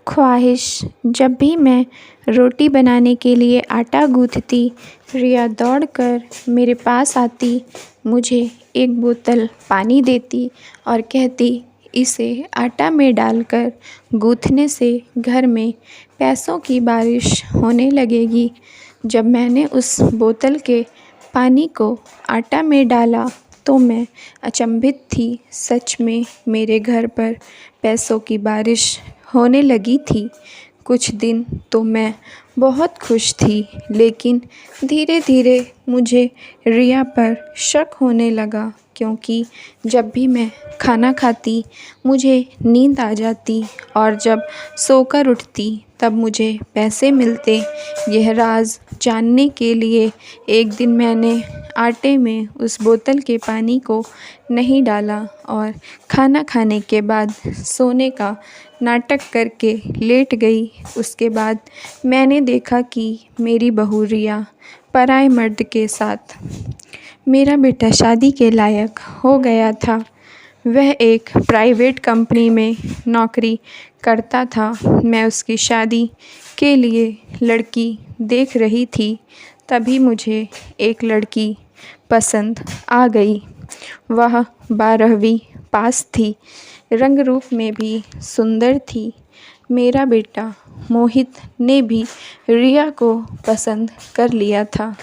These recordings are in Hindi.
ख्वाहिश। जब भी मैं रोटी बनाने के लिए आटा गूँथती, रिया दौड़कर मेरे पास आती, मुझे एक बोतल पानी देती और कहती, इसे आटा में डालकर गूँथने से घर में पैसों की बारिश होने लगेगी। जब मैंने उस बोतल के पानी को आटा में डाला तो मैं अचंभित थी। सच में मेरे घर पर पैसों की बारिश होने लगी थी। कुछ दिन तो मैं बहुत खुश थी, लेकिन धीरे धीरे मुझे रिया पर शक होने लगा, क्योंकि जब भी मैं खाना खाती मुझे नींद आ जाती और जब सोकर उठती तब मुझे पैसे मिलते। यह राज जानने के लिए एक दिन मैंने आटे में उस बोतल के पानी को नहीं डाला और खाना खाने के बाद सोने का नाटक करके लेट गई। उसके बाद मैंने देखा कि मेरी बहू रिया पराए मर्द के साथ। मेरा बेटा शादी के लायक हो गया था। वह एक प्राइवेट कंपनी में नौकरी करता था। मैं उसकी शादी के लिए लड़की देख रही थी, तभी मुझे एक लड़की पसंद आ गई। वह 12वीं पास थी, रंग रूप में भी सुंदर थी। मेरा बेटा मोहित ने भी रिया को पसंद कर लिया था।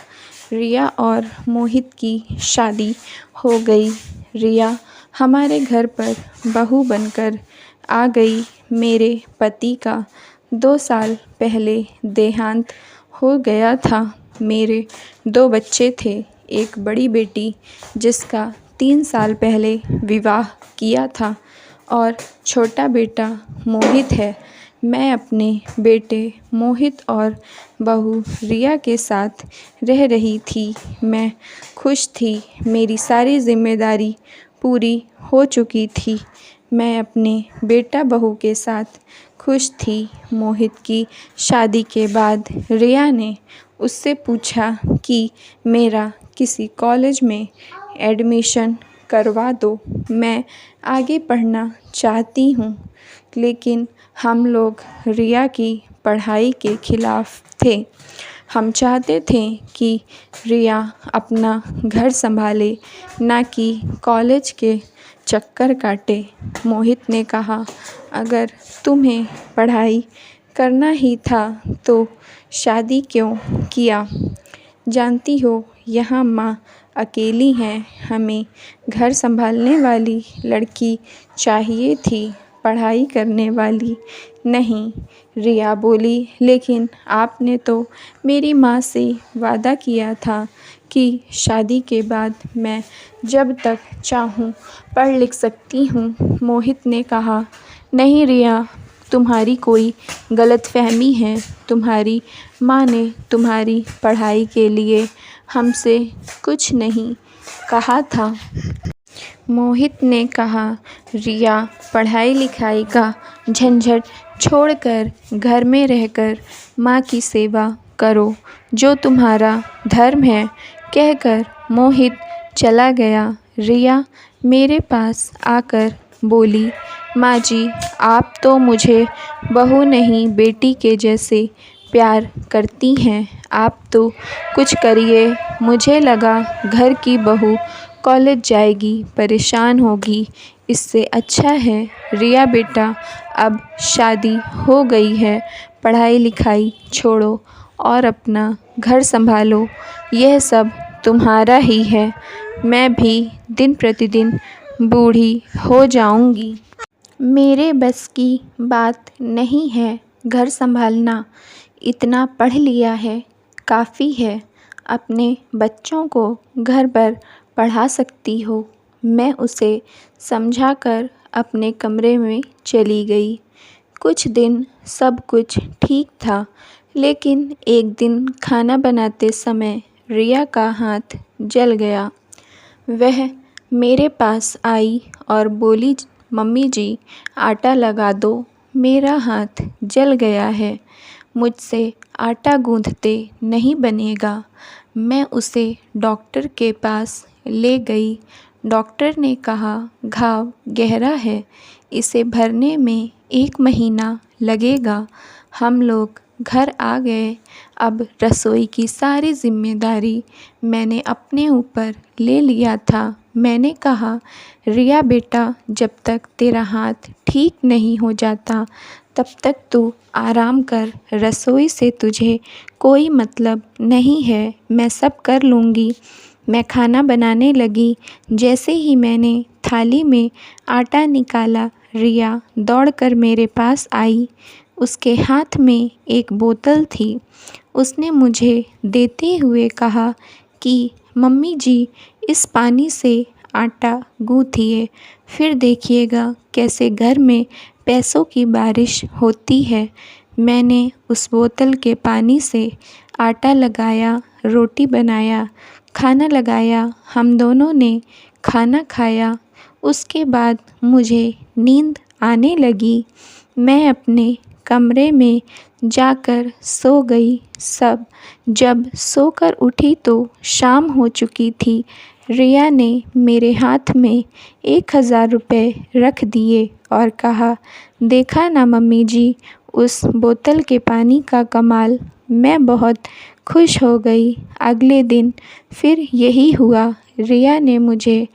रिया और मोहित की शादी हो गई। रिया हमारे घर पर बहू बनकर आ गई। मेरे पति का 2 साल पहले देहांत हो गया था। मेरे 2 बच्चे थे, एक बड़ी बेटी जिसका 3 साल पहले विवाह किया था और छोटा बेटा मोहित है। मैं अपने बेटे मोहित और बहू रिया के साथ रह रही थी। मैं खुश थी, मेरी सारी जिम्मेदारी पूरी हो चुकी थी। मैं अपने बेटा बहू के साथ खुश थी। मोहित की शादी के बाद रिया ने उससे पूछा कि मेरा किसी कॉलेज में एडमिशन करवा दो, मैं आगे पढ़ना चाहती हूँ। लेकिन हम लोग रिया की पढ़ाई के खिलाफ़ थे। हम चाहते थे कि रिया अपना घर संभाले, ना कि कॉलेज के चक्कर काटे। मोहित ने कहा, अगर तुम्हें पढ़ाई करना ही था तो शादी क्यों किया? जानती हो, यहाँ माँ अकेली हैं, हमें घर संभालने वाली लड़की चाहिए थी, पढ़ाई करने वाली नहीं। रिया बोली, लेकिन आपने तो मेरी माँ से वादा किया था कि शादी के बाद मैं जब तक चाहूँ पढ़ लिख सकती हूँ। मोहित ने कहा, नहीं रिया, तुम्हारी कोई गलतफहमी है। तुम्हारी माँ ने तुम्हारी पढ़ाई के लिए हमसे कुछ नहीं कहा था। मोहित ने कहा, रिया, पढ़ाई लिखाई का झंझट छोड़कर घर में रहकर माँ की सेवा करो, जो तुम्हारा धर्म है, कहकर मोहित चला गया। रिया मेरे पास आकर बोली, माँ जी, आप तो मुझे बहू नहीं बेटी के जैसे प्यार करती हैं। आप तो कुछ करिए। मुझे लगा घर की बहू कॉलेज जाएगी, परेशान होगी। इससे अच्छा है रिया बेटा, अब शादी हो गई है, पढ़ाई लिखाई छोड़ो और अपना घर संभालो। यह सब तुम्हारा ही है। मैं भी दिन प्रतिदिन बूढ़ी हो जाऊंगी। मेरे बस की बात नहीं है घर संभालना। इतना पढ़ लिया है, काफ़ी है। अपने बच्चों को घर पर पढ़ा सकती हो। मैं उसे समझाकर अपने कमरे में चली गई। कुछ दिन सब कुछ ठीक था, लेकिन एक दिन खाना बनाते समय रिया का हाथ जल गया। वह मेरे पास आई और बोली, मम्मी जी, आटा लगा दो, मेरा हाथ जल गया है, मुझसे आटा गूँथते नहीं बनेगा। मैं उसे डॉक्टर के पास ले गई। डॉक्टर ने कहा, घाव गहरा है, इसे भरने में 1 महीना लगेगा। हम लोग घर आ गए। अब रसोई की सारी ज़िम्मेदारी मैंने अपने ऊपर ले लिया था। मैंने कहा, रिया बेटा, जब तक तेरा हाथ ठीक नहीं हो जाता तब तक तू आराम कर। रसोई से तुझे कोई मतलब नहीं है, मैं सब कर लूँगी। मैं खाना बनाने लगी। जैसे ही मैंने थाली में आटा निकाला, रिया दौड़कर मेरे पास आई। उसके हाथ में एक बोतल थी। उसने मुझे देते हुए कहा कि मम्मी जी, इस पानी से आटा गूँथिए, फिर देखिएगा कैसे घर में पैसों की बारिश होती है। मैंने उस बोतल के पानी से आटा लगाया, रोटी बनाया, खाना लगाया। हम दोनों ने खाना खाया। उसके बाद मुझे नींद आने लगी। मैं अपने कमरे में जाकर सो गई। जब सोकर उठी तो शाम हो चुकी थी। रिया ने मेरे हाथ में 1000 रुपये रख दिए और कहा, देखा ना मम्मी जी, उस बोतल के पानी का कमाल। मैं बहुत खुश हो गई। अगले दिन फिर यही हुआ। रिया ने मुझे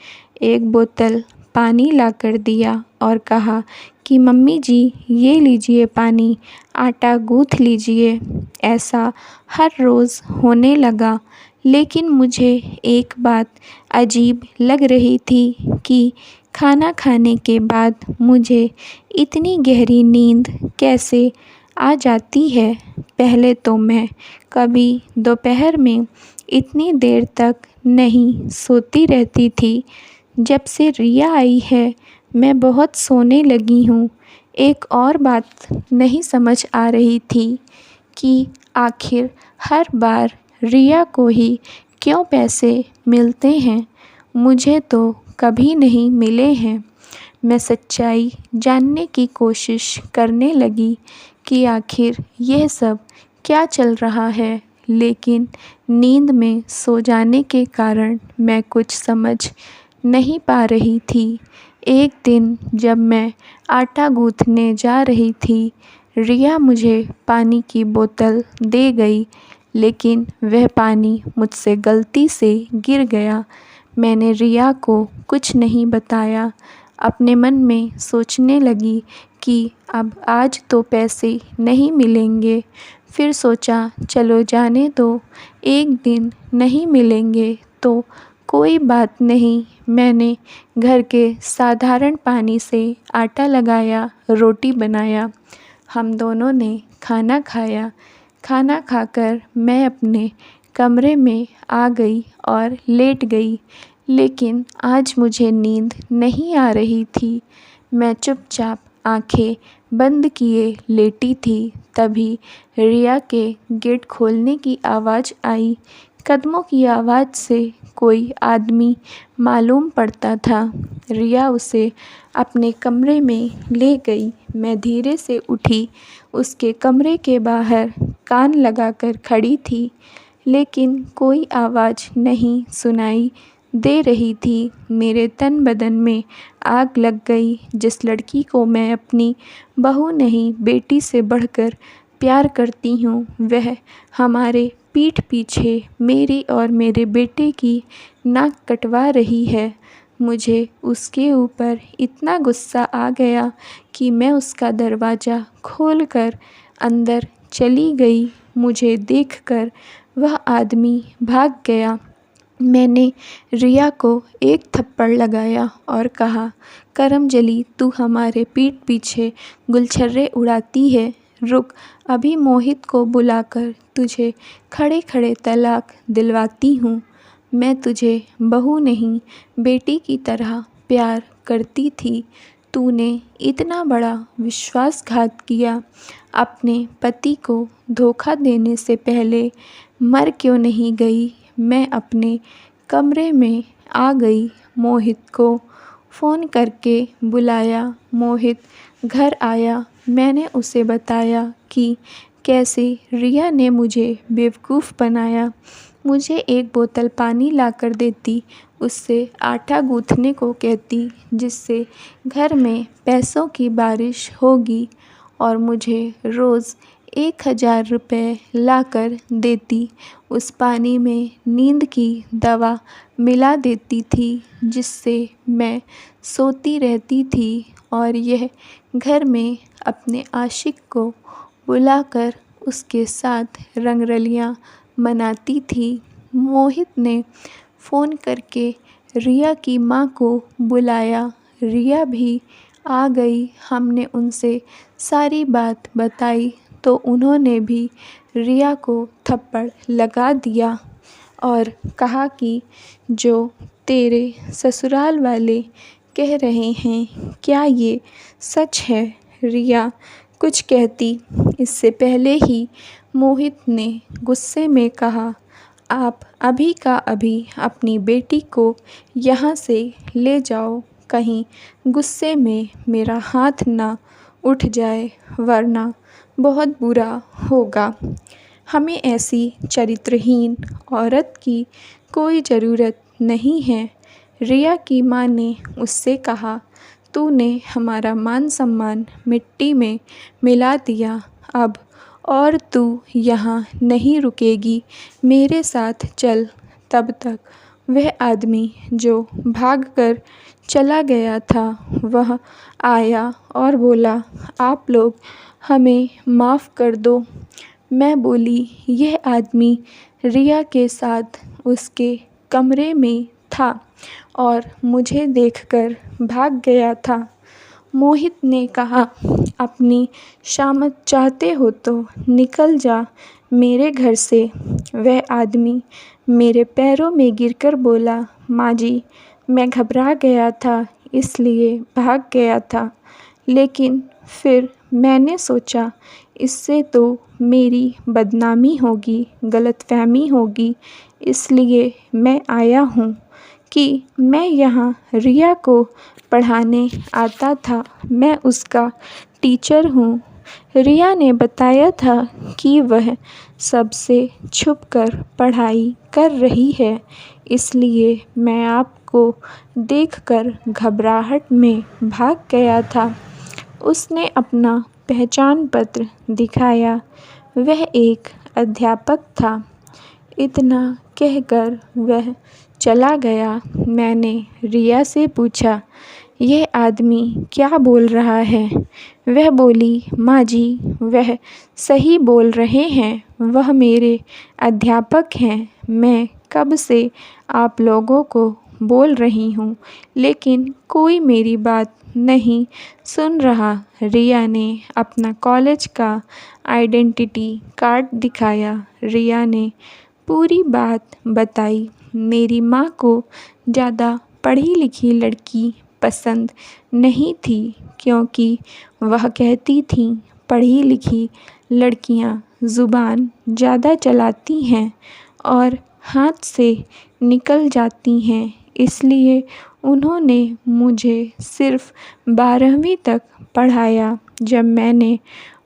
एक बोतल पानी लाकर दिया और कहा कि मम्मी जी, ये लीजिए पानी, आटा गूँथ लीजिए। ऐसा हर रोज़ होने लगा। लेकिन मुझे एक बात अजीब लग रही थी कि खाना खाने के बाद मुझे इतनी गहरी नींद कैसे आ जाती है। पहले तो मैं कभी दोपहर में इतनी देर तक नहीं सोती रहती थी। जब से रिया आई है, मैं बहुत सोने लगी हूँ। एक और बात नहीं समझ आ रही थी कि आखिर हर बार रिया को ही क्यों पैसे मिलते हैं, मुझे तो कभी नहीं मिले हैं। मैं सच्चाई जानने की कोशिश करने लगी कि आखिर यह सब क्या चल रहा है, लेकिन नींद में सो जाने के कारण मैं कुछ समझ नहीं पा रही थी। एक दिन जब मैं आटा गूँथने जा रही थी, रिया मुझे पानी की बोतल दे गई, लेकिन वह पानी मुझसे गलती से गिर गया। मैंने रिया को कुछ नहीं बताया। अपने मन में सोचने लगी कि अब आज तो पैसे नहीं मिलेंगे। फिर सोचा, चलो जाने दो, एक दिन नहीं मिलेंगे तो कोई बात नहीं। मैंने घर के साधारण पानी से आटा लगाया, रोटी बनाया। हम दोनों ने खाना खाया। खाना खाकर मैं अपने कमरे में आ गई और लेट गई। लेकिन आज मुझे नींद नहीं आ रही थी। मैं चुपचाप आंखें बंद किए लेटी थी। तभी रिया के गेट खोलने की आवाज़ आई। कदमों की आवाज़ से कोई आदमी मालूम पड़ता था। रिया उसे अपने कमरे में ले गई। मैं धीरे से उठी। उसके कमरे के बाहर कान लगाकर खड़ी थी, लेकिन कोई आवाज़ नहीं सुनाई दे रही थी। मेरे तन बदन में आग लग गई। जिस लड़की को मैं अपनी बहू नहीं, बेटी से बढ़कर प्यार करती हूँ, वह हमारे पीठ पीछे मेरी और मेरे बेटे की नाक कटवा रही है। मुझे उसके ऊपर इतना गुस्सा आ गया कि मैं उसका दरवाज़ा खोलकर अंदर चली गई। मुझे देखकर वह आदमी भाग गया। मैंने रिया को एक थप्पड़ लगाया और कहा, करमजली, तू हमारे पीठ पीछे गुलछर्रे उड़ाती है। रुक, अभी मोहित को बुलाकर तुझे खड़े खड़े तलाक दिलवाती हूँ। मैं तुझे बहू नहीं, बेटी की तरह प्यार करती थी। तूने इतना बड़ा विश्वासघात किया। अपने पति को धोखा देने से पहले मर क्यों नहीं गई। मैं अपने कमरे में आ गई। मोहित को फ़ोन करके बुलाया। मोहित घर आया। मैंने उसे बताया कि कैसे रिया ने मुझे बेवकूफ़ बनाया। मुझे एक बोतल पानी लाकर देती, उससे आटा गूँथने को कहती, जिससे घर में पैसों की बारिश होगी और मुझे रोज़ 1,000 रुपये लाकर देती। उस पानी में नींद की दवा मिला देती थी, जिससे मैं सोती रहती थी और यह घर में अपने आशिक को बुलाकर उसके साथ रंगरलियाँ मनाती थी। मोहित ने फ़ोन करके रिया की माँ को बुलाया। रिया भी आ गई। हमने उनसे सारी बात बताई तो उन्होंने भी रिया को थप्पड़ लगा दिया और कहा कि जो तेरे ससुराल वाले कह रहे हैं क्या ये सच है। रिया कुछ कहती इससे पहले ही मोहित ने गुस्से में कहा, आप अभी का अभी अपनी बेटी को यहाँ से ले जाओ, कहीं गुस्से में मेरा हाथ ना उठ जाए वरना बहुत बुरा होगा। हमें ऐसी चरित्रहीन औरत की कोई ज़रूरत नहीं है। रिया की माँ ने उससे कहा, तूने हमारा मान सम्मान मिट्टी में मिला दिया, अब और तू यहाँ नहीं रुकेगी, मेरे साथ चल। तब तक वह आदमी जो भागकर चला गया था वह आया और बोला, आप लोग हमें माफ़ कर दो। मैं बोली, यह आदमी रिया के साथ उसके कमरे में था और मुझे देखकर भाग गया था। मोहित ने कहा, अपनी शामत चाहते हो तो निकल जा मेरे घर से। वह आदमी मेरे पैरों में गिरकर बोला, माँ जी, मैं घबरा गया था इसलिए भाग गया था, लेकिन फिर मैंने सोचा इससे तो मेरी बदनामी होगी, गलतफ़हमी होगी, इसलिए मैं आया हूँ कि मैं यहाँ रिया को पढ़ाने आता था, मैं उसका टीचर हूँ। रिया ने बताया था कि वह सबसे छुपकर पढ़ाई कर रही है, इसलिए मैं आपको देखकर घबराहट में भाग गया था। उसने अपना पहचान पत्र दिखाया। वह एक अध्यापक था। इतना कहकर वह चला गया। मैंने रिया से पूछा, यह आदमी क्या बोल रहा है। वह बोली, माँ जी, वह सही बोल रहे हैं, वह मेरे अध्यापक हैं। मैं कब से आप लोगों को बोल रही हूँ, लेकिन कोई मेरी बात नहीं सुन रहा। रिया ने अपना कॉलेज का आइडेंटिटी कार्ड दिखाया। रिया ने पूरी बात बताई। मेरी माँ को ज़्यादा पढ़ी लिखी लड़की पसंद नहीं थी, क्योंकि वह कहती थीं पढ़ी लिखी लड़कियाँ ज़ुबान ज़्यादा चलाती हैं और हाथ से निकल जाती हैं। इसलिए उन्होंने मुझे सिर्फ़ 12वीं तक पढ़ाया। जब मैंने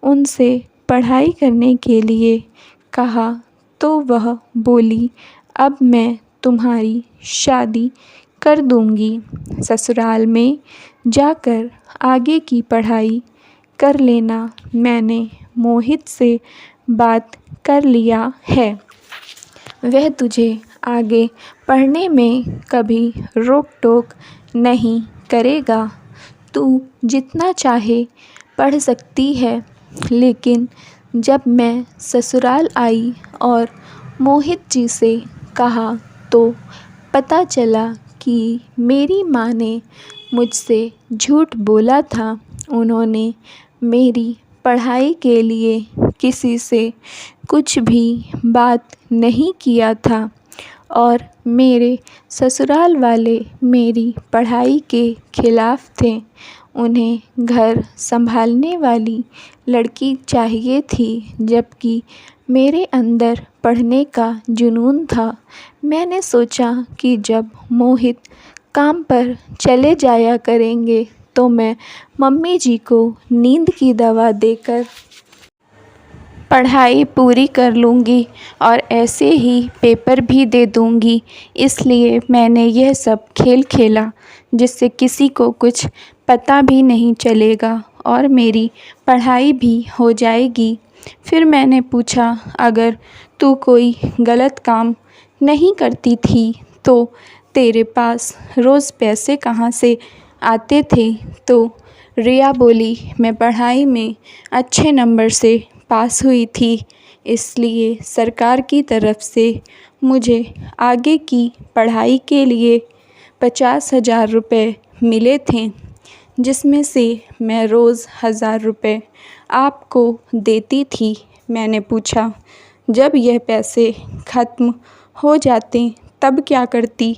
उनसे पढ़ाई करने के लिए कहा तो वह बोली, अब मैं तुम्हारी शादी कर दूँगी, ससुराल में जाकर आगे की पढ़ाई कर लेना। मैंने मोहित से बात कर लिया है, वह तुझे आगे पढ़ने में कभी रोक टोक नहीं करेगा। तू जितना चाहे पढ़ सकती है। लेकिन जब मैं ससुराल आई और मोहित जी से कहा तो पता चला कि मेरी माँ ने मुझसे झूठ बोला था। उन्होंने मेरी पढ़ाई के लिए किसी से कुछ भी बात नहीं किया था और मेरे ससुराल वाले मेरी पढ़ाई के खिलाफ़ थे। उन्हें घर संभालने वाली लड़की चाहिए थी, जबकि मेरे अंदर पढ़ने का जुनून था। मैंने सोचा कि जब मोहित काम पर चले जाया करेंगे तो मैं मम्मी जी को नींद की दवा देकर पढ़ाई पूरी कर लूँगी और ऐसे ही पेपर भी दे दूँगी। इसलिए मैंने यह सब खेल खेला जिससे किसी को कुछ पता भी नहीं चलेगा और मेरी पढ़ाई भी हो जाएगी। फिर मैंने पूछा, अगर तू कोई गलत काम नहीं करती थी तो तेरे पास रोज़ पैसे कहाँ से आते थे? तो रिया बोली, मैं पढ़ाई में अच्छे नंबर से पास हुई थी, इसलिए सरकार की तरफ से मुझे आगे की पढ़ाई के लिए 50,000 रुपये मिले थे, जिसमें से मैं रोज़ 1,000 रुपये आपको देती थी। मैंने पूछा, जब यह पैसे ख़त्म हो जाते तब क्या करती?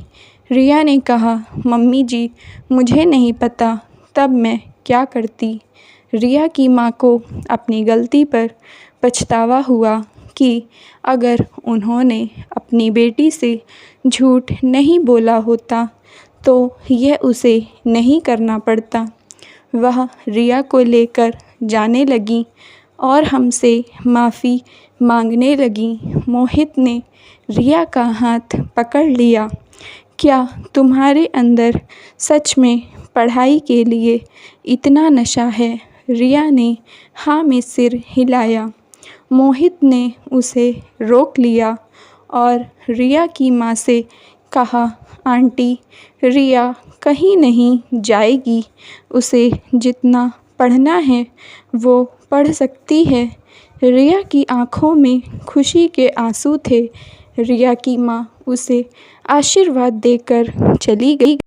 रिया ने कहा, मम्मी जी, मुझे नहीं पता तब मैं क्या करती। रिया की माँ को अपनी गलती पर पछतावा हुआ कि अगर उन्होंने अपनी बेटी से झूठ नहीं बोला होता तो यह उसे नहीं करना पड़ता। वह रिया को लेकर जाने लगी और हमसे माफ़ी मांगने लगी। मोहित ने रिया का हाथ पकड़ लिया। क्या तुम्हारे अंदर सच में पढ़ाई के लिए इतना नशा है? रिया ने हाँ में सिर हिलाया। मोहित ने उसे रोक लिया और रिया की माँ से कहा, आंटी, रिया कहीं नहीं जाएगी, उसे जितना पढ़ना है वो पढ़ सकती है। रिया की आँखों में खुशी के आंसू थे। रिया की माँ उसे आशीर्वाद देकर चली गई।